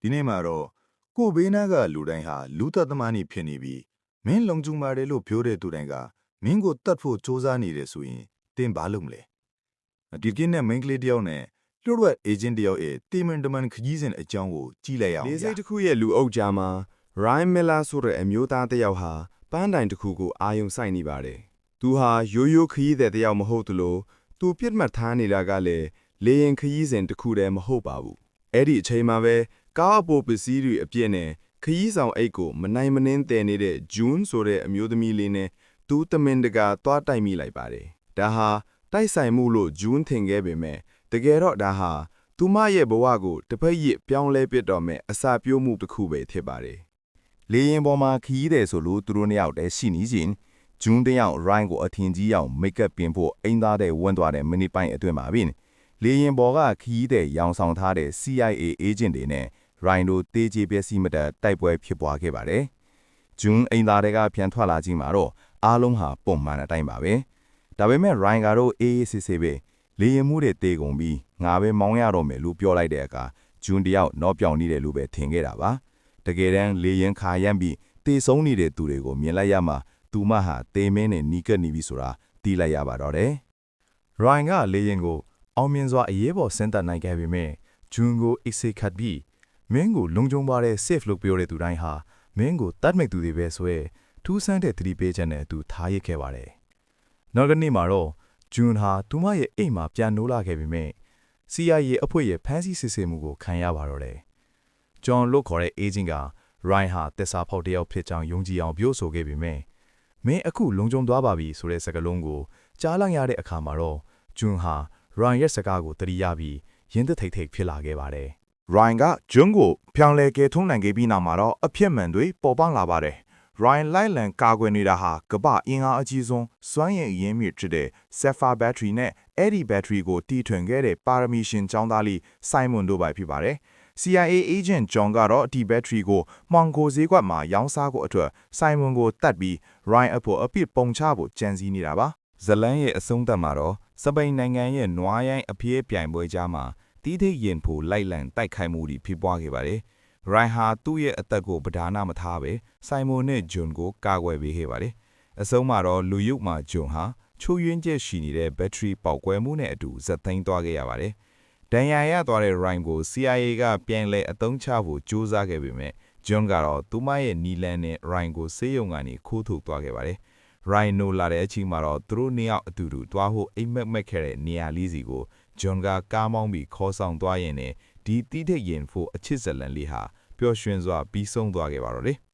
ဒီနေ့မှာတော့ကိုဘေးနာကလူတိုင်းဟာလူသက်သမားနေဖြစ်နေပြီးမင်းလုံကျုံပါတယ်လို့ပြောတဲ့သူတိုင်းကမင်းကိုတတ်ဖို့စ조사နေတယ်ဆိုရင်တင်ဘာလုပ်မလဲဒီကိနဲ့မင်းကလေးတယောက်နဲ့လွှတ်ဝက်အေဂျင့်တယောက်ရဲ့တီမန်တမန်ခကြီးစဉ်အကြောင်းကိုကြည့်လိုက်အောင်လေစိတ်တစ်ခုရဲ့လူအုပ်ကြားမှာ Ryan Miller ဆိုတဲ့အမျိုးသားတယောက်ဟာပန်းတိုင်တစ်ခုကိုအာယုံစိုက်နေပါတယ်။သူဟာရိုးရိုးခရီးသည်တယောက်မဟုတ်သလိုသူပြစ်မှတ်ထားနေတာကလည်းလေရင်ခရီးစဉ်တစ်ခုတည်းမဟုတ်ပါဘူး။အဲ့ဒီအချိန်မှာပဲကားအပိုပစ္စည်းတွေအပြည့်နဲ့ခရီးဆောင်အိတ်ကိုမနိုင်မနှင်းတည်နေတဲ့ June ဆိုတဲ့အမျိုးသမီးလေးနဲ့သူတမင်တကာသွားတိုက်မိလိုက်ပါတယ်။ဒါဟာတိုက်ဆိုင်မှုလို့ June ထင်ခဲ့ပေမဲ့တကယ်တော့ဒါဟာသူမရဲ့ဘဝကိုတစ်ဖက်ရစ်ပြောင်းလဲပစ်တော်မဲ့အစာပြိုးမှုတစ်ခုပဲဖြစ်ပါတယ်။လေရင်ပေါ်မှာခီးတယ်ဆိုလို့သူတို့နှစ်ယောက်တည်းရှိနေခြင်းဂျွန်းတယောက် Ryan ကိုအထင်ကြီးအောင်မိတ်ကပ်ပြင်ဖို့အိမ်သားတဲ့ဝန်သွားတဲ့မိနစ်ပိုင်းအတွင်းမှာပြီ။လေရင်ပေါ်ကခီးတဲ့ရောင်ဆောင်ထားတဲ့ CIA agent တွေနဲ့ Ryan တို့တေးကြပျက်စီးမတတ်တိုက်ပွဲဖြစ်ပွားခဲ့ပါတယ်။ဂျွန်းအိမ်သားတွေကပြန်ထွက်လာခြင်းမှာတော့အားလုံးဟာပုံမှန်အတိုင်းပါပဲ။ဒါပေမဲ့ Ryan ကတော့အေးအေးဆေးဆေးပဲလေရင်မှုတွေတေကုန်ပြီးငါပဲမောင်းရတော့မယ်လို့ပြောလိုက်တဲ့အခါဂျွန်းတယောက်တော့ပြောင်နေတယ်လို့ပဲထင်ခဲ့တာပါတကယ်တမ်းလေရင်ခါရမ်းပြီးတေဆုံးနေတဲ့သူတွေကိုမြင်လိုက်ရမှသူမဟာတေမင်းနဲ့နီးကပ်နေပြီဆိုတာသိလိုက်ရပါတော့တယ် Ryan ကလေရင်ကိုအောင်မြင်စွာအရေးပေါ်ဆင်းသက်နိုင်ခဲ့ပေမဲ့ဂျွန်းကိုအစ်စေခတ်ပြီးမင်းကိုလုံခြုံပါတဲ့ safe လို့ပြောတဲ့သူတိုင်းဟာမင်းကိုတတ်မိတ်သူတွေပဲဆိုရဲထူးဆန်းတဲ့သတိပေးချက်နဲ့သူထားရခဲ့ပါတယ်နောက်ကနေ့မှာတော့ဂျွန်းဟာသူမရဲ့အိမ်မှာပြန်နိုးလာခဲ့ပေမဲ့ CIA အဖွဲ့ရဲ့ဖမ်းဆီးစစ်ဆေးမှုကိုခံရပါတော့တယ်။ဂျွန်လို့ခေါ်တဲ့ agent က Ryan ဟာတက်စာဖောက်တယောက်ဖြစ်ကြောင်းယုံကြည်အောင်ပြောဆိုခဲ့ပေမဲ့မင်းအခုလုံခြုံသွားပါပြီဆိုတဲ့စကားလုံးကိုကြားလိုက်ရတဲ့အခါမှာတော့ဂျွန်ဟာ Ryan ရဲ့စကားကိုသတိရပြီးရင်းသက်ထိတ်ထိတ်ဖြစ်လာခဲ့ပါတယ်။ Ryan ကဂျွန်ကိုဖြောင်းလဲကဲထုံးနိုင်ခဲ့ပြီးနောက်မှာတော့အဖြစ်မှန်တွေပေါ်ပေါက်လာပါတယ်။ Ryan လိုက်လံကာကွယ်နေတာဟာကမ္ဘာအင်အားအကြီးဆုံးစွမ်းရည်အရင်းမြစ်ဖြစ်တဲ့ Sapphire Battery နဲ့အဲ့ဒီ battery ကိုတီထွင်ခဲ့တဲ့ပါရမီရှင်ကျောင်းသားလေး Simon တို့ပဲဖြစ်ပါတယ်။ CIA agent John ကတော့ဒီ battery ကိုမှောင်ခိုဈေးကွက်မှာရောင်းစားဖို့အတွက် Simon ကိုတတ်ပြီး Ryan အဖို့အပြစ်ပုံချဖို့ကြံစည်နေတာပါ။ဇလန်းရဲ့အဆုံးသတ်မှာတော့စပိန်နိုင်ငံရဲ့နွားရိုင်းအပြေးပြိုင်ပွဲကြားမှာတီးထိတ်ရင်ဖို့လိုက်လံတိုက်ခိုက်မှုတွေဖြစ်ပွားခဲ့ပါတယ်။ Ryan ဟာသူ့ရဲ့အသက်ကိုပဓာနာမထားပဲ Simon နဲ့ John ကိုကာကွယ်ပေးခဲ့ပါတယ်။အဆုံးမှာတော့လူရုပ်မှာ John ဟာချိုးယွင်းချက်ရှိနေတဲ့ battery ပေါက်ကွဲမှုနဲ့အတူဇက်သိမ်းသွားခဲ့ရပါတယ်။ဒဏ်ရာရသွားတဲ့ Ryan ကို CIA ကပြန်လည်အသုံးချဖို့ကြိုးစားခဲ့ပေမဲ့ John ကတော့သူမရဲ့နီလန်နဲ့ Ryan ကိုဆေးရုံကနေခိုးထုတ်သွားခဲ့ပါတယ်။ Ryan နိုလာတဲ့အချိန်မှာတော့သူတို့နှစ်ယောက်အတူတူတွားဖို့အိမ်မက်မက်ခဲ့တဲ့နေရာလေးစီကို John ကကားမောင်းပြီးခေါ်ဆောင်သွားရင်ဒီတီးထိတ်ရင်ဖို့အချစ်ဇလန်လေးဟာပျော်ရွှင်စွာပြီးဆုံးသွားခဲ့ပါတော့တယ်။